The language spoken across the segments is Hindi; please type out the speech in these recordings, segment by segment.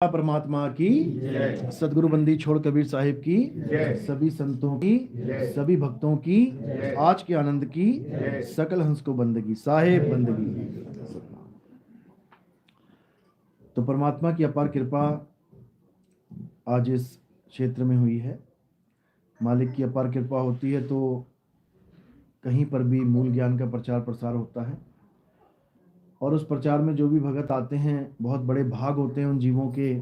परमात्मा की जय। सदगुरु बंदी छोड़ कबीर साहिब की जय। सभी संतों की जय। सभी भक्तों की जय। आज के आनंद की जय। सकल हंस को बंदगी साहेब बंदगी। तो परमात्मा की अपार कृपा आज इस क्षेत्र में हुई है। मालिक की अपार कृपा होती है तो कहीं पर भी मूल ज्ञान का प्रचार प्रसार होता है, और उस प्रचार में जो भी भगत आते हैं बहुत बड़े भाग होते हैं उन जीवों के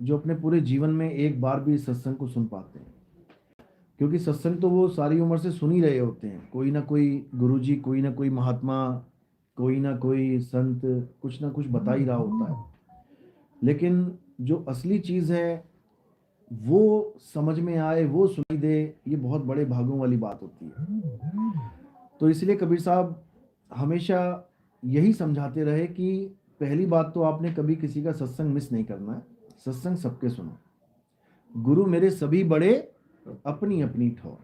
जो अपने पूरे जीवन में एक बार भी सत्संग को सुन पाते हैं। क्योंकि सत्संग तो वो सारी उम्र से सुन ही रहे होते हैं, कोई ना कोई गुरुजी, कोई ना कोई महात्मा, कोई ना कोई संत कुछ ना कुछ बता ही रहा होता है। लेकिन जो असली चीज है वो समझ में आए, वो सुनाई दे, ये बहुत बड़े भागों वाली बात होती है। तो इसलिए कबीर साहब हमेशा यही समझाते रहे कि पहली बात तो आपने कभी किसी का सत्संग मिस नहीं करना है, सत्संग सबके सुनो, गुरु मेरे सभी बड़े अपनी अपनी ठौर।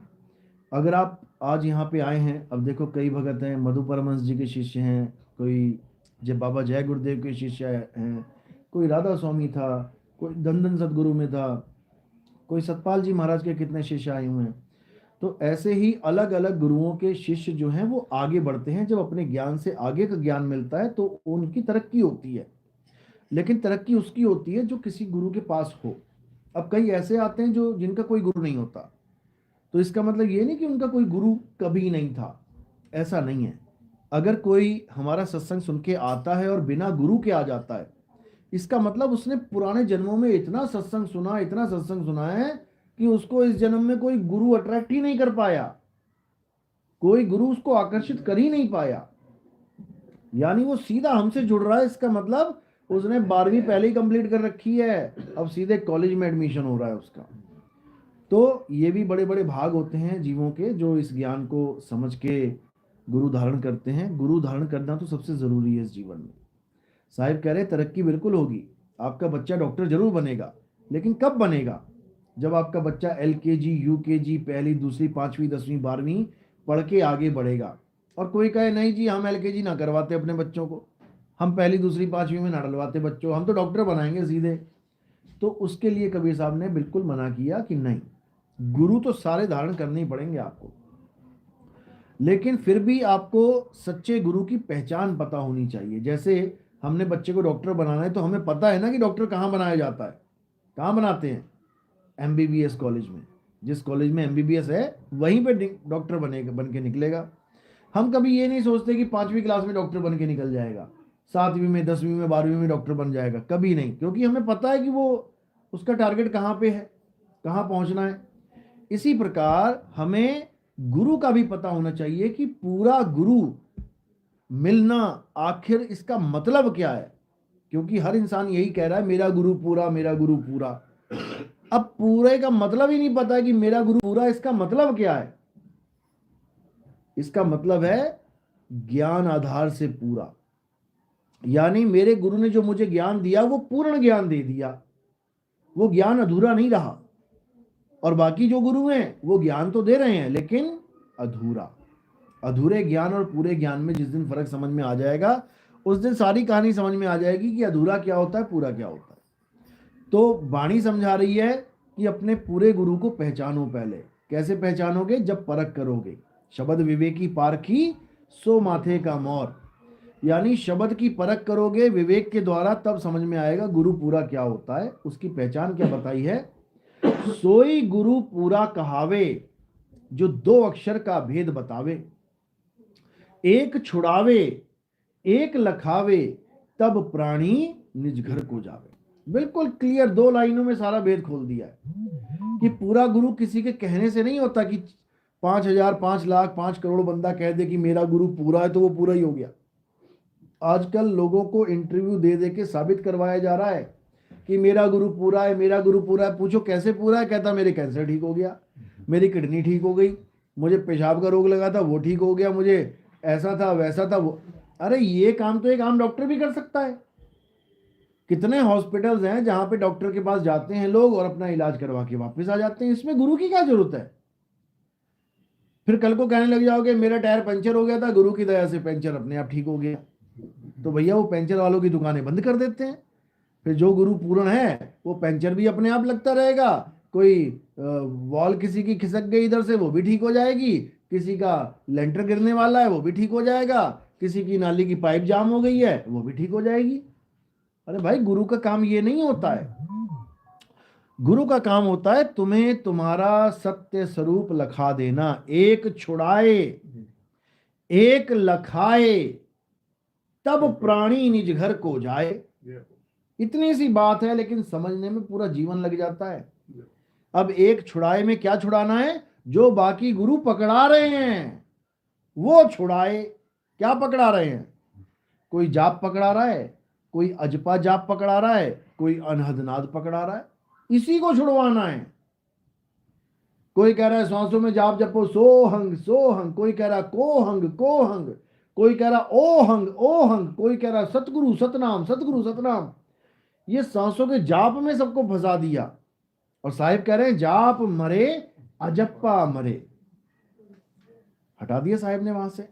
अगर आप आज यहाँ पे आए हैं, अब देखो कई भगत हैं, मधु परमहंस जी के शिष्य हैं, कोई जय बाबा जय गुरुदेव के शिष्य हैं, कोई राधा स्वामी था, कोई दंदन सदगुरु में था, कोई सतपाल जी महाराज के कितने शिष्य आए हुए हैं। तो ऐसे ही अलग अलग गुरुओं के शिष्य जो हैं वो आगे बढ़ते हैं। जब अपने ज्ञान से आगे का ज्ञान मिलता है तो उनकी तरक्की होती है, लेकिन तरक्की उसकी होती है जो किसी गुरु के पास हो। अब कई ऐसे आते हैं जो जिनका कोई गुरु नहीं होता, तो इसका मतलब ये नहीं कि उनका कोई गुरु कभी नहीं था, ऐसा नहीं है। अगर कोई हमारा सत्संग सुन के आता है और बिना गुरु के आ जाता है, इसका मतलब उसने पुराने जन्मों में इतना सत्संग सुना, इतना सत्संग सुना है कि उसको इस जन्म में कोई गुरु अट्रैक्ट ही नहीं कर पाया, कोई गुरु उसको आकर्षित कर ही नहीं पाया। यानी वो सीधा हमसे जुड़ रहा है, इसका मतलब उसने 12वीं पहले ही कंप्लीट कर रखी है, अब सीधे कॉलेज में एडमिशन हो रहा है उसका। तो ये भी बड़े बड़े भाग होते हैं जीवों के जो इस ज्ञान को समझ के गुरु धारण करते हैं। गुरु धारण करना तो सबसे जरूरी है इस जीवन में। साहिब कह रहे तरक्की बिल्कुल होगी, आपका बच्चा डॉक्टर जरूर बनेगा, लेकिन कब बनेगा? जब आपका बच्चा LKG UKG पहली दूसरी 5वीं 10वीं 12वीं पढ़ के आगे बढ़ेगा। और कोई कहे नहीं जी हम LKG ना करवाते अपने बच्चों को, हम पहली दूसरी 5वीं में ना डलवाते बच्चों, हम तो डॉक्टर बनाएंगे सीधे। तो उसके लिए कबीर साहब ने बिल्कुल मना किया कि नहीं, गुरु तो सारे धारण करने ही पड़ेंगे आपको, लेकिन फिर भी आपको सच्चे गुरु की पहचान पता होनी चाहिए। जैसे हमने बच्चे को डॉक्टर बनाना है तो हमें पता है ना कि डॉक्टर कहाँ बनाया जाता है, कहाँ बनाते हैं? MBBS कॉलेज में। जिस कॉलेज में MBBS है वहीं पे डॉक्टर बनेगा, बन के निकलेगा। हम कभी ये नहीं सोचते कि 5वीं क्लास में डॉक्टर बन के निकल जाएगा, 7वीं में 10वीं में 12वीं में डॉक्टर बन जाएगा, कभी नहीं। क्योंकि हमें पता है कि वो उसका टारगेट कहाँ पे है, कहाँ पहुंचना है। इसी प्रकार हमें गुरु का भी पता होना चाहिए कि पूरा गुरु मिलना आखिर इसका मतलब क्या है। क्योंकि हर इंसान यही कह रहा है मेरा गुरु पूरा, मेरा गुरु पूरा। अब पूरे का मतलब ही नहीं पता है कि मेरा गुरु पूरा इसका मतलब क्या है। इसका मतलब है ज्ञान आधार से पूरा, यानी मेरे गुरु ने जो मुझे ज्ञान दिया वो पूर्ण ज्ञान दे दिया, वो ज्ञान अधूरा नहीं रहा। और बाकी जो गुरु हैं वो ज्ञान तो दे रहे हैं लेकिन अधूरा। अधूरे ज्ञान और पूरे ज्ञान में जिस दिन फर्क समझ में आ जाएगा उस दिन सारी कहानी समझ में आ जाएगी कि अधूरा क्या होता है, पूरा क्या होता है। तो वाणी समझा रही है कि अपने पूरे गुरु को पहचानो। पहले कैसे पहचानोगे? जब परख करोगे। शब्द विवेकी पारखी सो माथे का मोर, यानी शब्द की परख करोगे विवेक के द्वारा, तब समझ में आएगा गुरु पूरा क्या होता है। उसकी पहचान क्या बताई है? सोई गुरु पूरा कहावे, जो 2 अक्षर का भेद बतावे, एक छुड़ावे एक लखावे, तब प्राणी निज घर को जावे। बिल्कुल क्लियर 2 लाइनों में सारा भेद खोल दिया है कि पूरा गुरु किसी के कहने से नहीं होता कि 5,000 5 लाख 5 करोड़ बंदा कह दे कि मेरा गुरु पूरा है तो वो पूरा ही हो गया। आजकल लोगों को इंटरव्यू दे दे के साबित करवाया जा रहा है कि मेरा गुरु पूरा है, मेरा गुरु पूरा है। पूछो कैसे पूरा है? कहता मेरे कैंसर ठीक हो गया, मेरी किडनी ठीक हो गई, मुझे पेशाब का रोग लगा था वो ठीक हो गया, मुझे ऐसा था वैसा था वो। अरे ये काम तो एक आम डॉक्टर भी कर सकता है। कितने हॉस्पिटल्स हैं जहां पे डॉक्टर के पास जाते हैं लोग और अपना इलाज करवा के वापस आ जाते हैं। इसमें गुरु की क्या जरूरत है? फिर कल को कहने लग जाओगे मेरा टायर पंचर हो गया था, गुरु की दया से पंचर अपने आप ठीक हो गया। तो भैया वो पंचर वालों की दुकानें बंद कर देते हैं, फिर जो गुरु पूर्ण है वो पंचर भी अपने आप लगता रहेगा, कोई वॉल किसी की खिसक गई इधर से वो भी ठीक हो जाएगी, किसी का लेंटर गिरने वाला है वो भी ठीक हो जाएगा, किसी की नाली की पाइप जाम हो गई है वो भी ठीक हो जाएगी। अरे भाई, गुरु का काम ये नहीं होता है। गुरु का काम होता है तुम्हें तुम्हारा सत्य स्वरूप लखा देना। एक छुड़ाए एक लखाए तब प्राणी निज घर को जाए। इतनी सी बात है, लेकिन समझने में पूरा जीवन लग जाता है। अब एक छुड़ाए में क्या छुड़ाना है? जो बाकी गुरु पकड़ा रहे हैं वो छुड़ाए। क्या पकड़ा रहे हैं? कोई जाप पकड़ा रहा है, कोई अजपा जाप पकड़ा रहा है, कोई अनहदनाद पकड़ा रहा है, इसी को छुड़वाना है। कोई कह रहा है सांसों में जाप जपो सोहंग सोहंग, कोई कह रहा कोहंग कोहंग, कोई कह रहा ओहंग ओहंग, कोई कह रहा सतगुरु सतनाम सतगुरु सतनाम। ये सांसों के जाप में सबको फंसा दिया। और साहिब कह रहे हैं जाप मरे अजप्पा मरे। हटा दिया साहिब ने वहां से।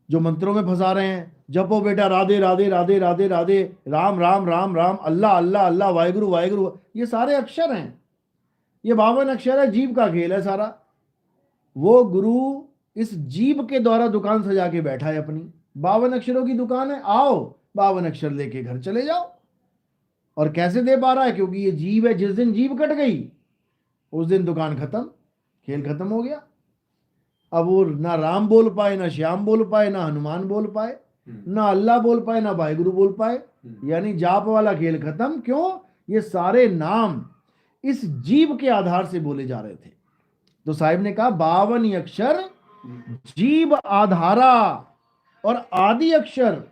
जो मंत्रों में फंसा रहे हैं, जपो बेटा राधे राधे राधे राधे राधे, राम राम राम राम, अल्लाह अल्लाह अल्लाह, वाहिगुरु वाहिगुरु, ये सारे अक्षर हैं। ये 52 अक्षर है, जीव का खेल है सारा। वो गुरु इस जीव के द्वारा दुकान सजा के बैठा है अपनी। 52 अक्षरों की दुकान है, आओ 52 अक्षर लेके घर चले जाओ। और कैसे दे पा रहा है? क्योंकि ये जीव है। जिस दिन जीव कट गई उस दिन दुकान खत्म, खेल खत्म हो गया। अब वो ना राम बोल पाए, ना श्याम बोल पाए, ना हनुमान बोल पाए, ना अल्लाह बोल पाए, ना वाहिगुरु बोल पाए। यानी जाप वाला खेल खत्म। क्यों? ये सारे नाम इस जीव के आधार से बोले जा रहे थे। तो साहिब ने कहा 52 अक्षर जीव आधारा और आदि अक्षर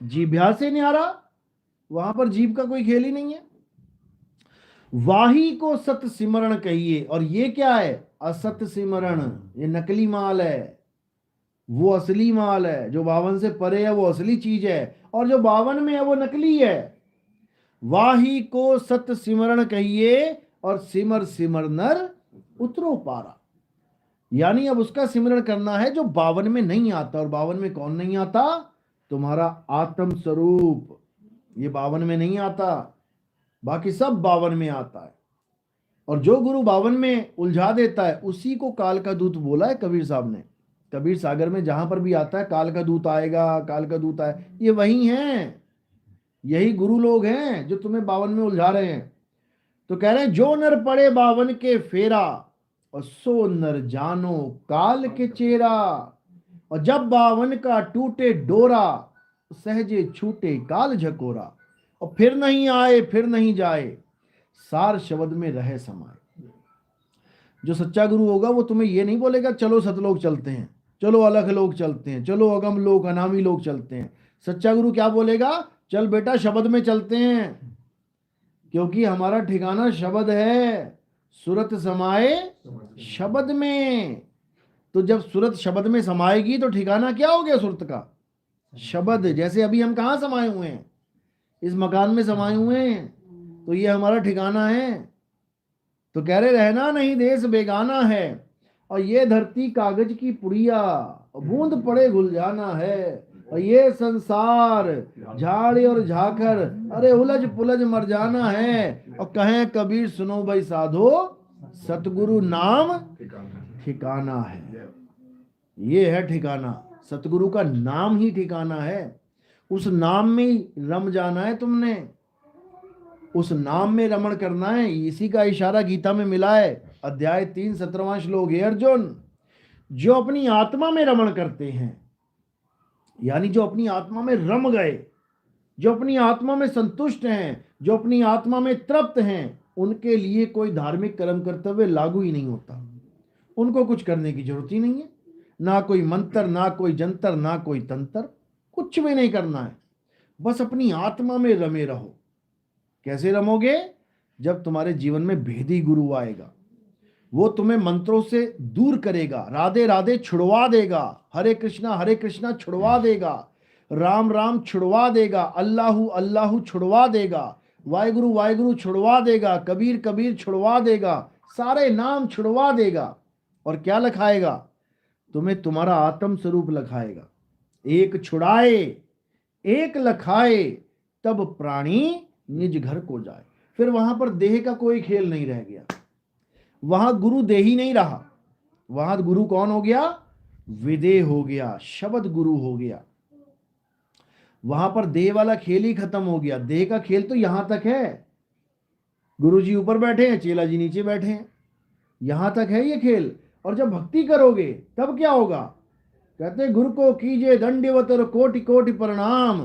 जीभ्या से न्यारा। वहां पर जीव का कोई खेल ही नहीं है। वाही को सत सिमरण कहिए। और ये क्या है? असत सिमरण। ये नकली माल है, वो असली माल है। जो 52 से परे है वो असली चीज है, और जो 52 में है वो नकली है। वाही को सत सिमरण कहिए और सिमर सिमर नर उतरो पारा। यानी अब उसका सिमरण करना है जो 52 में नहीं आता। और 52 में कौन नहीं आता? तुम्हारा आत्म स्वरूप। ये 52 में नहीं आता, बाकी सब 52 में आता है। और जो गुरु 52 में उलझा देता है उसी को काल का दूत बोला है कबीर साहब ने। कबीर सागर में जहां पर भी आता है काल का दूत आएगा, काल का दूत आए, ये वही हैं, यही गुरु लोग हैं जो तुम्हें 52 में उलझा रहे हैं। तो कह रहे हैं जो नर पड़े 52 के फेरा, और सो नर जानो काल के चेरा। और जब 52 का टूटे डोरा, सहजे छूटे काल झकोरा। और फिर नहीं आए फिर नहीं जाए, सार शब्द में रहे समाए। जो सच्चा गुरु होगा वो तुम्हें ये नहीं बोलेगा चलो सतलोक चलते हैं, चलो अलग लोग चलते हैं, चलो अगम लोग अनामी लोग चलते हैं। सच्चा गुरु क्या बोलेगा? चल बेटा शब्द में चलते हैं, क्योंकि हमारा ठिकाना शब्द है। सूरत समाए शब्द में। तो जब सूरत शब्द में समाएगी तो ठिकाना क्या हो गया सूरत का? शब्द। जैसे अभी हम कहाँ समाये हुए हैं? इस मकान में समाये हुए हैं, तो ये हमारा ठिकाना है। तो कह रहे रहना नहीं देश बेगाना है, और ये धरती कागज की पुड़िया, बूंद पड़े घुल जाना है। और ये संसार झाड़ी और झाकर, अरे उलझ पुलझ मर जाना है। और कहें कबीर सुनो भाई साधो, सतगुरु नाम ठिकाना है। ये है ठिकाना, सतगुरु का नाम ही ठिकाना है। उस नाम में ही रम जाना है तुमने, उस नाम में रमण करना है। इसी का इशारा गीता में मिला है। अध्याय 3 17वां श्लोक है, अर्जुन जो अपनी आत्मा में रमण करते हैं, यानी जो अपनी आत्मा में रम गए, जो अपनी आत्मा में संतुष्ट हैं, जो अपनी आत्मा में तृप्त हैं, उनके लिए कोई धार्मिक कर्म कर्तव्य लागू ही नहीं होता। उनको कुछ करने की जरूरत ही नहीं है। ना कोई मंत्र, ना कोई जंतर, ना कोई तंत्र, कुछ भी नहीं करना है। बस अपनी आत्मा में रमे रहो। कैसे रमोगे? जब तुम्हारे जीवन में भेदी गुरु आएगा, वो तुम्हें मंत्रों से दूर करेगा, राधे राधे छुड़वा देगा, हरे कृष्णा छुड़वा देगा, राम राम छुड़वा देगा, अल्लाहु अल्लाहु छुड़वा देगा, वाहिगुरु वाहिगुरु छुड़वा देगा, कबीर कबीर छुड़वा देगा, सारे नाम छुड़वा देगा। और क्या लखाएगा? तुम्हें तुम्हारा आत्म स्वरूप लखाएगा। एक छुड़ाए एक लखाए तब प्राणी निज घर को जाए। फिर वहां पर देह का कोई खेल नहीं रह गया, वहां गुरु देही नहीं रहा, वहां गुरु कौन हो गया? विदेह हो गया, शब्द गुरु हो गया। वहां पर देह वाला खेल ही खत्म हो गया। देह का खेल तो यहां तक है, गुरु जी ऊपर बैठे हैं, चेला जी नीचे बैठे हैं, यहां तक है ये खेल। और जब भक्ति करोगे तब क्या होगा? कहते हैं गुरु को कीजिए दंडवत और कोटि कोटि प्रणाम,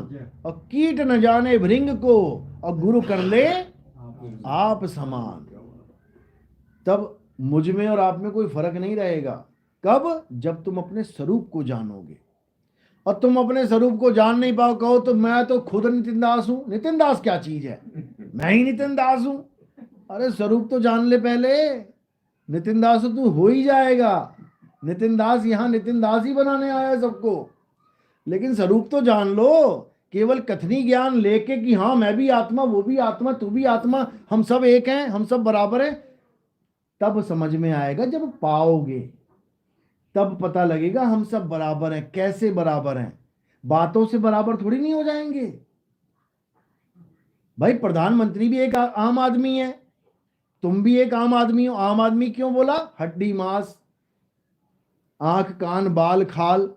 और कीट न जाने भृंग को, और गुरु कर ले आप समान। तब मुझ में और आप में कोई फर्क नहीं रहेगा। कब? जब तुम अपने स्वरूप को जानोगे। और तुम अपने स्वरूप को जान नहीं पाओ, कहो तो मैं तो खुद नितिन दास हूं। नितिन दास क्या चीज है? मैं ही नितिन दास हूं। अरे स्वरूप तो जान ले पहले, नितिन दास तो तू हो ही जाएगा। नितिन दास यहां नितिन दास ही बनाने आया है सबको, लेकिन स्वरूप तो जान लो। केवल कथनी ज्ञान लेके कि हाँ मैं भी आत्मा, वो भी आत्मा, तू भी आत्मा, हम सब एक हैं, हम सब बराबर हैं, तब समझ में आएगा। जब पाओगे तब पता लगेगा हम सब बराबर हैं। कैसे बराबर हैं? बातों से बराबर थोड़ी नहीं हो जाएंगे भाई। प्रधानमंत्री भी एक आम आदमी है, तुम भी एक आम आदमी हो। आम आदमी क्यों बोला? हड्डी मांस, आंख कान बाल खाल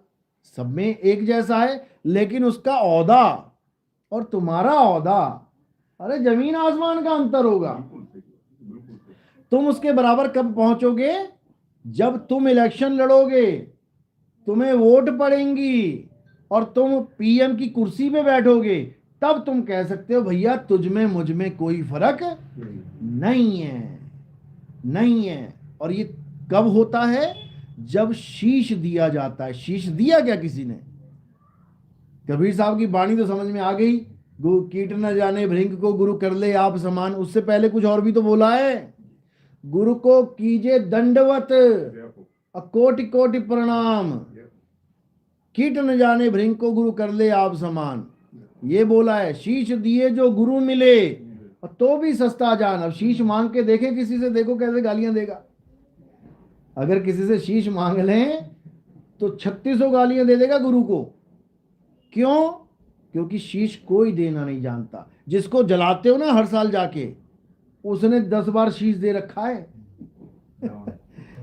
सब में एक जैसा है, लेकिन उसका औहदा और तुम्हारा औहदा, अरे जमीन आसमान का अंतर होगा। तुम उसके बराबर कब पहुंचोगे? जब तुम इलेक्शन लड़ोगे, तुम्हें वोट पड़ेंगी और तुम पीएम की कुर्सी पे बैठोगे, तब तुम कह सकते हो भैया तुझ में मुझ में कोई फर्क नहीं है, नहीं है। और ये कब होता है? जब शीश दिया जाता है। शीश दिया क्या किसी ने? कबीर साहब की वाणी तो समझ में आ गई, कीट न जाने भृंग को गुरु कर ले आप समान। उससे पहले कुछ और भी तो बोला है, गुरु को कीजिए दंडवत कोटि कोटि प्रणाम, कीट न जाने भृंग को गुरु कर ले आप समान, ये बोला है। शीश दिए जो गुरु मिले, और तो भी सस्ता जान। अब शीश मांग के देखे किसी से, देखो कैसे गालियां देगा। अगर किसी से शीश मांग लें तो 3600 गालियां दे देगा गुरु को। क्यों? क्योंकि शीश कोई देना नहीं जानता। जिसको जलाते हो ना हर साल जाके, उसने 10 बार शीश दे रखा है।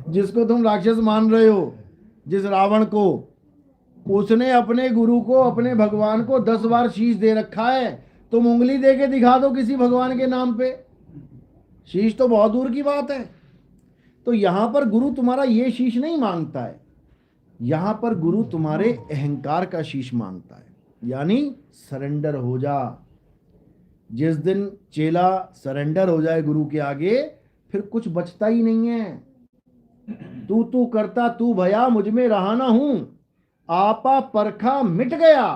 जिसको तुम राक्षस मान रहे हो, जिस रावण को, उसने अपने गुरु को, अपने भगवान को 10 बार शीश दे रखा है। तुम उंगली दे के दिखा दो किसी भगवान के नाम पे, शीश तो बहुत दूर की बात है। तो यहां पर गुरु तुम्हारा ये शीश नहीं मांगता है, यहां पर गुरु तुम्हारे अहंकार का शीश मांगता है। यानी सरेंडर हो जा। जिस दिन चेला सरेंडर हो जाए गुरु के आगे, फिर कुछ बचता ही नहीं है। तू तू करता तू भया, मुझ में रहा ना हूं, आपा परखा मिट गया,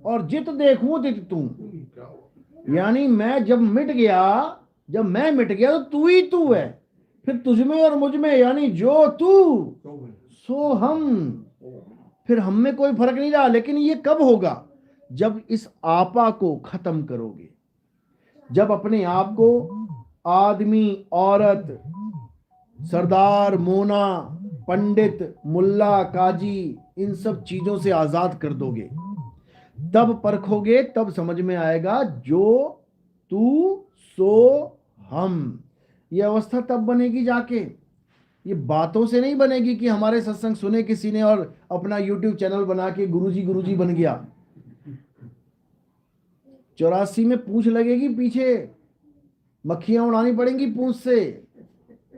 और जित देखूं तित तू। यानी मैं जब मिट गया, जब मैं मिट गया तो तू ही तू है। फिर तुझ में और मुझ में, यानी जो तू सो हम, फिर हम में कोई फर्क नहीं रहा। लेकिन ये कब होगा? जब इस आपा को खत्म करोगे, जब अपने आप को आदमी, औरत, सरदार, मोना, पंडित, मुल्ला, काजी, इन सब चीजों से आजाद कर दोगे, तब परखोगे, तब समझ में आएगा जो तू सो हम। ये अवस्था तब बनेगी जाके, ये बातों से नहीं बनेगी कि हमारे सत्संग सुने किसी ने और अपना YouTube चैनल बना के गुरुजी बन गया। 84 में पूंछ लगेगी पीछे, मक्खियां उड़ानी पड़ेंगी पूंछ से,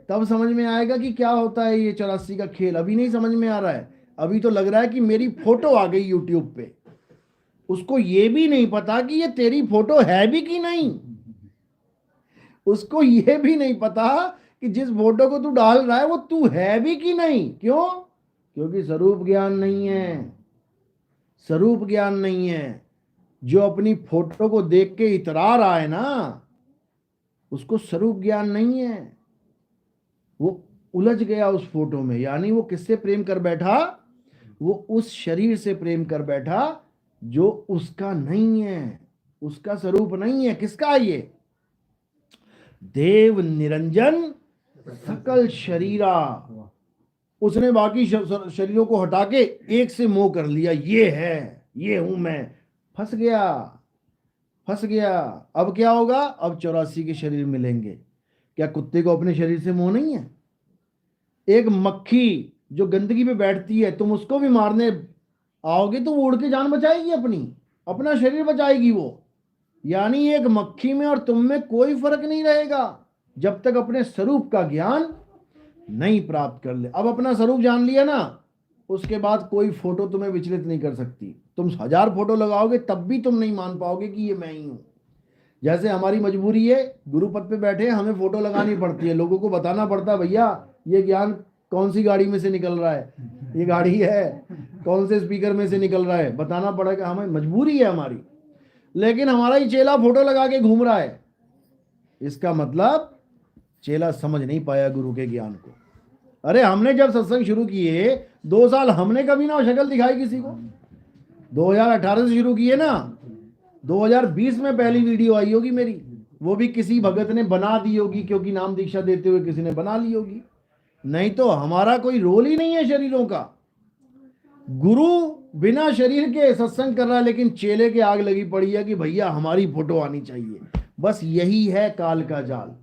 तब समझ में आएगा कि क्या होता है ये 84 का खेल। अभी नहीं समझ में आ रहा है। अभी तो लग रहा है कि मेरी फोटो आ गई YouTube पे, उसको ये भी नहीं पता कि ये तेरी फोटो है भी कि नहीं। उसको ये भी नहीं पता कि जिस फोटो को तू डाल रहा है वो तू है भी कि नहीं। क्यों? क्योंकि स्वरूप ज्ञान नहीं है। स्वरूप ज्ञान नहीं है। जो अपनी फोटो को देख के इतरा रहा है ना, उसको स्वरूप ज्ञान नहीं है। वो उलझ गया उस फोटो में। यानी वो किससे प्रेम कर बैठा? वो उस शरीर से प्रेम कर बैठा जो उसका नहीं है, उसका स्वरूप नहीं है। किसका है ये? देव निरंजन सकल शरीरा। उसने बाकी शरीरों को हटा के एक से मोह कर लिया, ये है, ये हूं मैं। फंस गया। फंस गया। अब क्या होगा? अब 84 के शरीर मिलेंगे। क्या कुत्ते को अपने शरीर से मोह नहीं है? एक मक्खी जो गंदगी पे बैठती है, तुम उसको भी मारने आओगे तो वो उड़ के जान बचाएगी, अपना शरीर बचाएगी वो। यानी एक मक्खी में और तुम में कोई फर्क नहीं रहेगा जब तक अपने स्वरूप का ज्ञान नहीं प्राप्त कर ले। अब अपना स्वरूप जान लिया ना, उसके बाद कोई फोटो तुम्हें विचलित नहीं कर सकती। तुम 1000 फोटो लगाओगे तब भी तुम नहीं मान पाओगे कि ये मैं ही हूं। जैसे हमारी मजबूरी है, गुरु पद पे बैठे हमें फोटो लगानी पड़ती है, लोगों को बताना पड़ता है भैया ये ज्ञान कौन सी गाड़ी में से निकल रहा है, ये गाड़ी है कौन से स्पीकर में से निकल रहा है, बताना पड़ेगा, हमें मजबूरी है हमारी। लेकिन हमारा ही चेला फोटो लगा के घूम रहा है, इसका मतलब चेला समझ नहीं पाया गुरु के ज्ञान को। अरे हमने जब सत्संग शुरू किए 2 साल हमने कभी ना शक्ल दिखाई किसी को। 2018 से शुरू किए ना, 2020 में पहली वीडियो आई होगी मेरी, वो भी किसी भगत ने बना दी होगी, क्योंकि नाम दीक्षा देते हुए किसी ने बना ली होगी। नहीं तो हमारा कोई रोल ही नहीं है शरीरों का। गुरु बिना शरीर के सत्संग कर रहा है, लेकिन चेले के आग लगी पड़ी है कि भैया हमारी फोटो आनी चाहिए। बस यही है काल का जाल।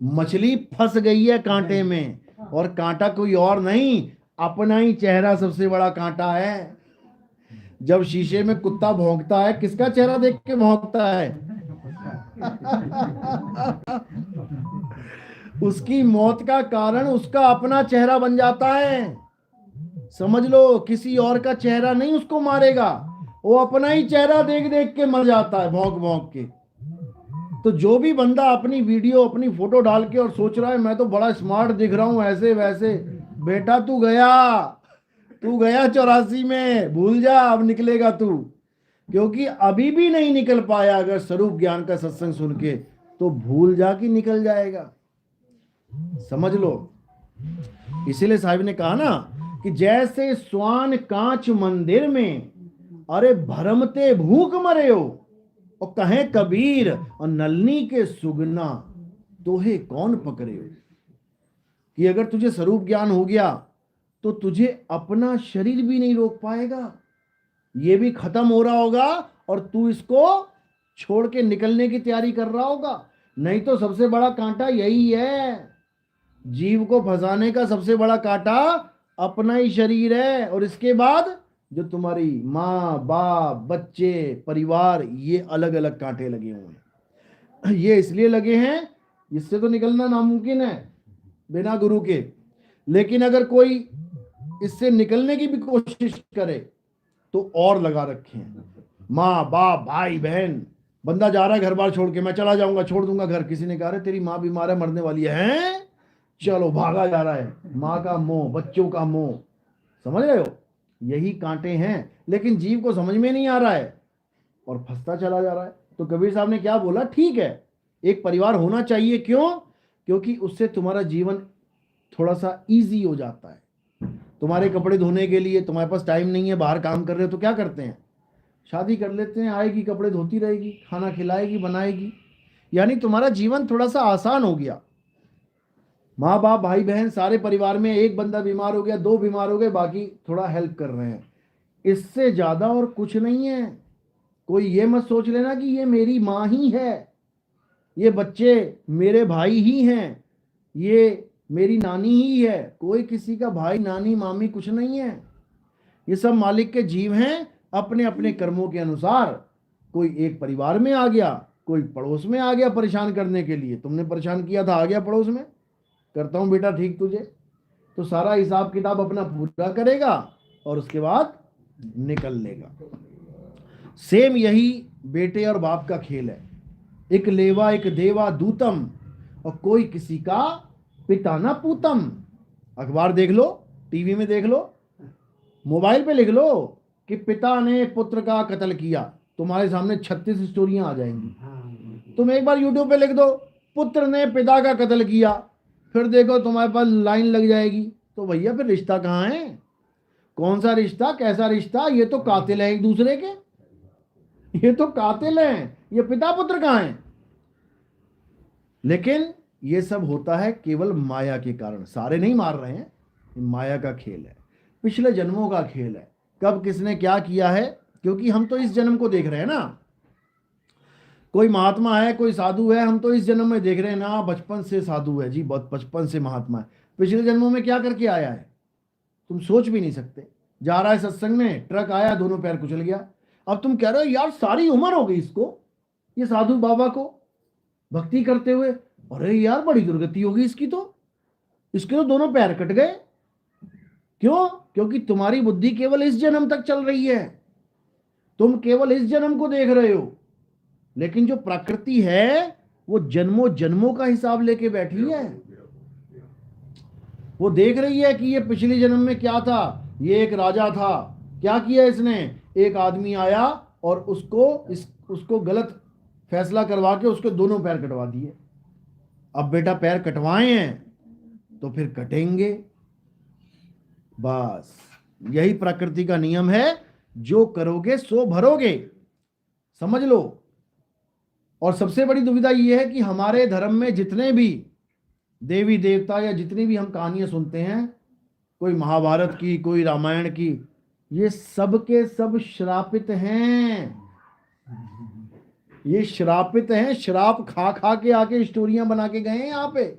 मछली फंस गई है कांटे में, और कांटा कोई और नहीं, अपना ही चेहरा सबसे बड़ा कांटा है। जब शीशे में कुत्ता भौंकता है, किसका चेहरा देख के भौंकता है? उसकी मौत का कारण उसका अपना चेहरा बन जाता है। समझ लो, किसी और का चेहरा नहीं उसको मारेगा, वो अपना ही चेहरा देख देख के मर जाता है, भौंक भौंक के। तो जो भी बंदा अपनी वीडियो अपनी फोटो डाल के और सोच रहा है मैं तो बड़ा स्मार्ट दिख रहा हूं ऐसे वैसे, बेटा तू गया 84 में, भूल जा, अब निकलेगा तू। क्योंकि अभी भी नहीं निकल पाया अगर स्वरूप ज्ञान का सत्संग सुन के, तो भूल जा कि निकल जाएगा। समझ लो। इसीलिए साहिब ने कहा ना कि जैसे स्वान कांच मंदिर में, अरे भरमते भूख मरे हो, और कहे कबीर और नलनी के सुगना तोहे कौन पकड़े हो। कि अगर तुझे स्वरूप ज्ञान हो गया तो तुझे अपना शरीर भी नहीं रोक पाएगा, ये भी खत्म हो रहा होगा और तू इसको छोड़ के निकलने की तैयारी कर रहा होगा। नहीं तो सबसे बड़ा कांटा यही है, जीव को फंसाने का सबसे बड़ा कांटा अपना ही शरीर है। और इसके बाद जो तुम्हारी माँ बाप बच्चे परिवार, ये अलग अलग कांटे लगे हुए हैं। ये इसलिए लगे हैं, इससे तो निकलना नामुमकिन है बिना गुरु के। लेकिन अगर कोई इससे निकलने की भी कोशिश करे तो और लगा रखे हैं, माँ बाप भाई बहन। बंदा जा रहा है घर बार छोड़ के, मैं चला जाऊंगा, छोड़ दूंगा घर। किसी ने कहा तेरी माँ बीमार है, मरने वाली है, चलो भागा जा रहा है। माँ का मोह, बच्चों का मोह, समझ रहे हो, यही कांटे हैं। लेकिन जीव को समझ में नहीं आ रहा है और फंसता चला जा रहा है। तो कबीर साहब ने क्या बोला, ठीक है एक परिवार होना चाहिए, क्यों? क्योंकि उससे तुम्हारा जीवन थोड़ा सा इजी हो जाता है। तुम्हारे कपड़े धोने के लिए तुम्हारे पास टाइम नहीं है, बाहर काम कर रहे हो, तो क्या करते हैं, शादी कर लेते हैं, आएगी कपड़े धोती रहेगी, खाना खिलाएगी बनाएगी, यानी तुम्हारा जीवन थोड़ा सा आसान हो गया। माँ बाप भाई बहन सारे परिवार में, एक बंदा बीमार हो गया, 2 बीमार हो गए, बाकी थोड़ा हेल्प कर रहे हैं। इससे ज्यादा और कुछ नहीं है। कोई ये मत सोच लेना कि ये मेरी माँ ही है, ये बच्चे मेरे भाई ही हैं, ये मेरी नानी ही है। कोई किसी का भाई नानी मामी कुछ नहीं है, ये सब मालिक के जीव हैं अपने अपने कर्मों के अनुसार। कोई एक परिवार में आ गया, कोई पड़ोस में आ गया परेशान करने के लिए, तुमने परेशान किया था, आ गया पड़ोस में, करता हूं बेटा ठीक तुझे, तो सारा हिसाब किताब अपना पूरा करेगा और उसके बाद निकल लेगा। सेम यही बेटे और बाप का खेल है, एक लेवा एक देवा दूतम, और कोई किसी का पिता ना पूतम। अखबार देख लो, टीवी में देख लो, मोबाइल पे लिख लो कि पिता ने पुत्र का कत्ल किया, तुम्हारे सामने 36 स्टोरियां आ जाएंगी। तुम एक बार यूट्यूब पे लिख दो पुत्र ने पिता का कत्ल किया, फिर देखो तुम्हारे पास लाइन लग जाएगी। तो भैया फिर रिश्ता कहाँ है, कौन सा रिश्ता, कैसा रिश्ता? ये तो कातिल है एक दूसरे के, ये तो कातिल हैं, ये पिता पुत्र कहाँ हैं? लेकिन ये सब होता है केवल माया के कारण। सारे नहीं मार रहे हैं, माया का खेल है, पिछले जन्मों का खेल है, कब किसने क्या किया है। क्योंकि हम तो इस जन्म को देख रहे हैं ना, कोई महात्मा है, कोई साधु है, हम तो इस जन्म में देख रहे हैं ना बचपन से साधु है जी, बहुत बचपन से महात्मा है, पिछले जन्मों में क्या करके आया है तुम सोच भी नहीं सकते। जा रहा है सत्संग में, ट्रक आया, दोनों पैर कुचल गया। अब तुम कह रहे हो यार सारी उम्र हो गई इसको, ये साधु बाबा को भक्ति करते हुए, अरे यार बड़ी दुर्गति होगी इसकी, तो इसके तो दोनों पैर कट गए। क्यों? क्योंकि तुम्हारी बुद्धि केवल इस जन्म तक चल रही है, तुम केवल इस जन्म को देख रहे हो, लेकिन जो प्रकृति है वो जन्मों जन्मों का हिसाब लेके बैठी है। वो देख रही है कि ये पिछले जन्म में क्या था, ये एक राजा था, क्या किया इसने, एक आदमी आया और उसको गलत फैसला करवा के उसके दोनों पैर कटवा दिए। अब बेटा पैर कटवाए हैं तो फिर कटेंगे, बस यही प्रकृति का नियम है, जो करोगे सो भरोगे, समझ लो। और सबसे बड़ी दुविधा यह है कि हमारे धर्म में जितने भी देवी देवता या जितनी भी हम कहानियां सुनते हैं, कोई महाभारत की, कोई रामायण की, ये सब के सब श्रापित हैं, ये श्रापित हैं, श्राप खा खा के आके स्टोरियां बना के गए हैं यहाँ पे।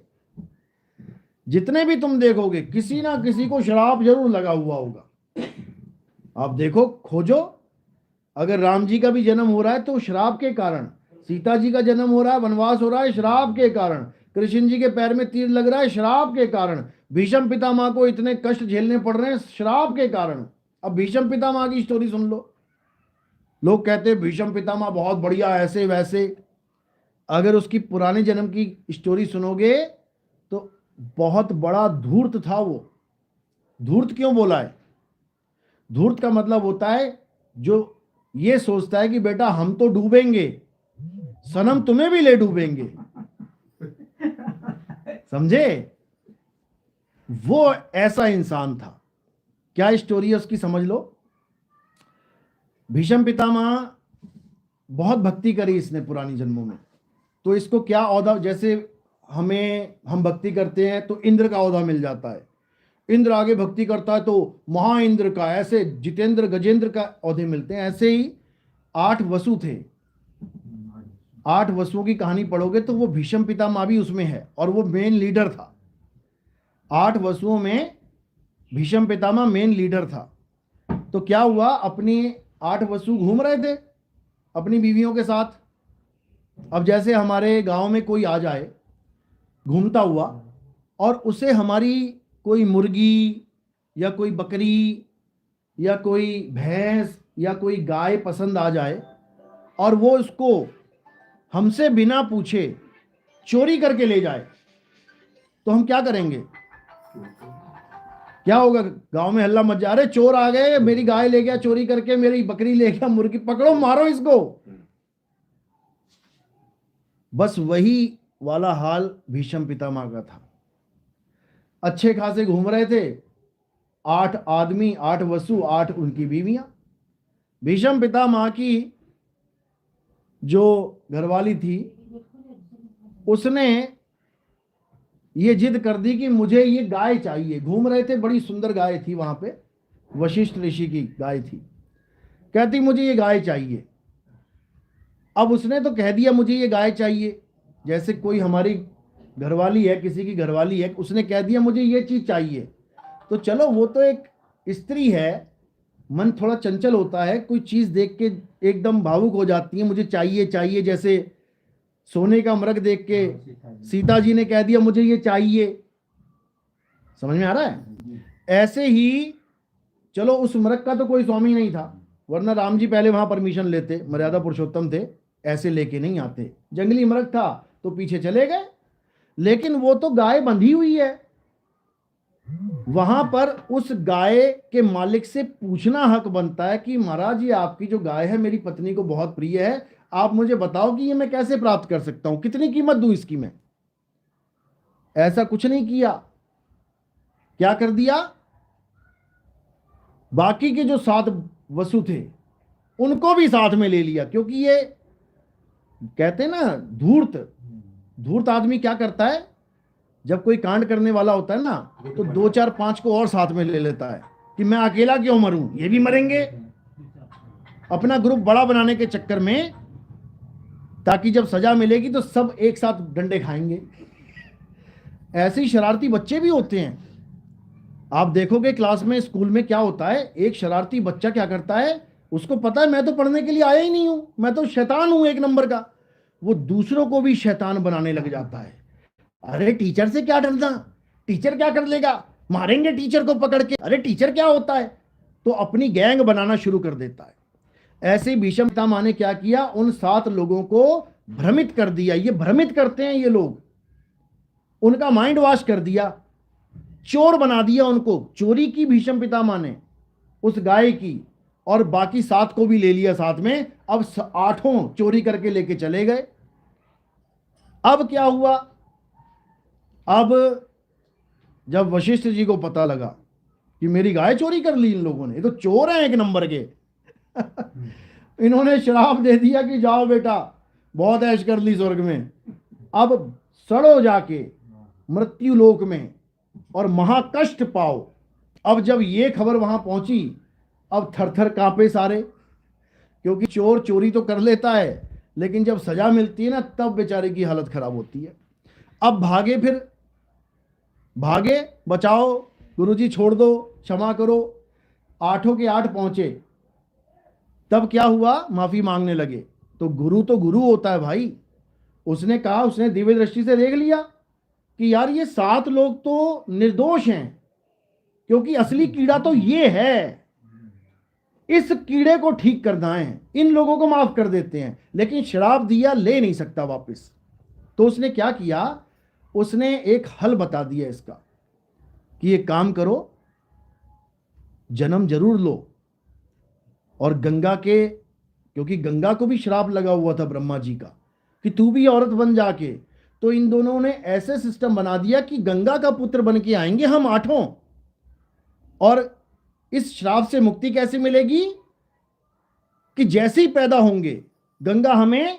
जितने भी तुम देखोगे किसी ना किसी को श्राप जरूर लगा हुआ होगा। आप देखो, खोजो, अगर राम जी का भी जन्म हो रहा है तो श्राप के कारण, सीता जी का जन्म हो रहा है, वनवास हो रहा है, श्राप के कारण, कृष्ण जी के पैर में तीर लग रहा है, श्राप के कारण, भीष्म पितामह को इतने कष्ट झेलने पड़ रहे हैं, श्राप के कारण। अब भीष्म पितामह की स्टोरी सुन लो, लोग कहते हैं भीष्म पितामह बहुत बढ़िया, ऐसे वैसे। अगर उसकी पुराने जन्म की स्टोरी सुनोगे तो बहुत बड़ा धूर्त था वो। धूर्त क्यों बोला है? धूर्त का मतलब होता है जो ये सोचता है कि बेटा हम तो डूबेंगे, सनम तुम्हें भी ले डूबेंगे, समझे? वो ऐसा इंसान था। क्या स्टोरी है उसकी, समझ लो। भीष्म पितामह बहुत भक्ति करी इसने पुरानी जन्मों में, तो इसको क्या औदा, जैसे हम भक्ति करते हैं तो इंद्र का औदा मिल जाता है, इंद्र आगे भक्ति करता है तो महा इंद्र का, ऐसे जितेंद्र गजेंद्र का औदे मिलते हैं। ऐसे ही 8 वसु थे, 8 वसुओं की कहानी पढ़ोगे तो वो भीष्म पितामह भी उसमें है और वो मेन लीडर था। 8 वसुओं में भीष्म पितामह मेन लीडर था। तो क्या हुआ, अपनी 8 वसु घूम रहे थे अपनी बीवियों के साथ। अब जैसे हमारे गांव में कोई आ जाए घूमता हुआ और उसे हमारी कोई मुर्गी या कोई बकरी या कोई भैंस या कोई गाय पसंद आ जाए और वो उसको हमसे बिना पूछे चोरी करके ले जाए, तो हम क्या करेंगे? क्या होगा? गांव में हल्ला मच जा, अरे चोर आ गए, मेरी गाय ले गया चोरी करके, मेरी बकरी ले गया, मुर्गी, पकड़ो मारो इसको। बस वही वाला हाल भीष्म पितामह का था। अच्छे खासे घूम रहे थे, 8 आदमी, 8 वसु, 8 उनकी बीवियां। भीष्म पितामह की जो घरवाली थी उसने ये जिद कर दी कि मुझे ये गाय चाहिए। घूम रहे थे, बड़ी सुंदर गाय थी वहां पे, वशिष्ठ ऋषि की गाय थी। कहती मुझे ये गाय चाहिए। अब उसने तो कह दिया मुझे ये गाय चाहिए, जैसे कोई हमारी घरवाली है, किसी की घरवाली है, उसने कह दिया मुझे ये चीज चाहिए, तो चलो वो तो एक स्त्री है, मन थोड़ा चंचल होता है, कोई चीज देख के एकदम भावुक हो जाती है, मुझे चाहिए चाहिए। जैसे सोने का मृग देख के सीता जी ने कह दिया मुझे ये चाहिए, समझ में आ रहा है? ऐसे ही चलो उस मृग का तो कोई स्वामी नहीं था, वरना राम जी पहले वहां परमिशन लेते, मर्यादा पुरुषोत्तम थे, ऐसे लेके नहीं आते। जंगली मृग था तो पीछे चले गए, लेकिन वो तो गाय बंधी हुई है। वहां पर उस गाय के मालिक से पूछना हक बनता है कि महाराज ये आपकी जो गाय है मेरी पत्नी को बहुत प्रिय है, आप मुझे बताओ कि ये मैं कैसे प्राप्त कर सकता हूं, कितनी कीमत दूं इसकी मैं। ऐसा कुछ नहीं किया। क्या कर दिया? बाकी के जो 7 वसु थे उनको भी साथ में ले लिया, क्योंकि ये कहते हैं ना धूर्त आदमी क्या करता है, जब कोई कांड करने वाला होता है ना तो 2 4 5 को और साथ में ले लेता है कि मैं अकेला क्यों मरूं, ये भी मरेंगे। अपना ग्रुप बड़ा बनाने के चक्कर में ताकि जब सजा मिलेगी तो सब एक साथ डंडे खाएंगे। ऐसे ही शरारती बच्चे भी होते हैं। आप देखोगे क्लास में, स्कूल में क्या होता है, एक शरारती बच्चा क्या करता है, उसको पता है मैं तो पढ़ने के लिए आया ही नहीं हूं, मैं तो शैतान हूं एक नंबर का, वो दूसरों को भी शैतान बनाने लग जाता है। अरे टीचर से क्या डरना, टीचर क्या कर लेगा, मारेंगे टीचर को पकड़ के, अरे टीचर क्या होता है, तो अपनी गैंग बनाना शुरू कर देता है। ऐसे ही भीष्म पितामह ने क्या किया, उन 7 लोगों को भ्रमित कर दिया। ये भ्रमित करते हैं ये लोग, उनका माइंड वॉश कर दिया, चोर बना दिया उनको। चोरी की भीष्म पितामह ने उस गाय की, और बाकी 7 को भी ले लिया साथ में। अब 8 चोरी करके लेके चले गए। अब क्या हुआ, अब जब वशिष्ठ जी को पता लगा कि मेरी गाय चोरी कर ली इन लोगों ने, ये तो चोर हैं एक नंबर के इन्होंने श्राप दे दिया कि जाओ बेटा, बहुत ऐश कर ली स्वर्ग में, अब सड़ो जाके मृत्यु लोक में और महाकष्ट पाओ। अब जब ये खबर वहां पहुंची, अब थर थर कांपे सारे, क्योंकि चोर चोरी तो कर लेता है लेकिन जब सजा मिलती है ना, तब बेचारे की हालत खराब होती है। अब भागे, फिर भागे, बचाओ गुरुजी, छोड़ दो, क्षमा करो। 8 के 8 पहुंचे। तब क्या हुआ, माफी मांगने लगे। तो गुरु होता है भाई, उसने कहा, उसने दिव्य दृष्टि से देख लिया कि यार ये 7 लोग तो निर्दोष हैं, क्योंकि असली कीड़ा तो ये है, इस कीड़े को ठीक करना है, इन लोगों को माफ कर देते हैं। लेकिन श्राप दिया, ले नहीं सकता वापस। तो उसने क्या किया, उसने एक हल बता दिया इसका कि ये काम करो, जन्म जरूर लो और गंगा के, क्योंकि गंगा को भी श्राप लगा हुआ था ब्रह्मा जी का कि तू भी औरत बन जाके। तो इन दोनों ने ऐसे सिस्टम बना दिया कि गंगा का पुत्र बन के आएंगे हम 8। और इस श्राप से मुक्ति कैसे मिलेगी कि जैसे ही पैदा होंगे गंगा हमें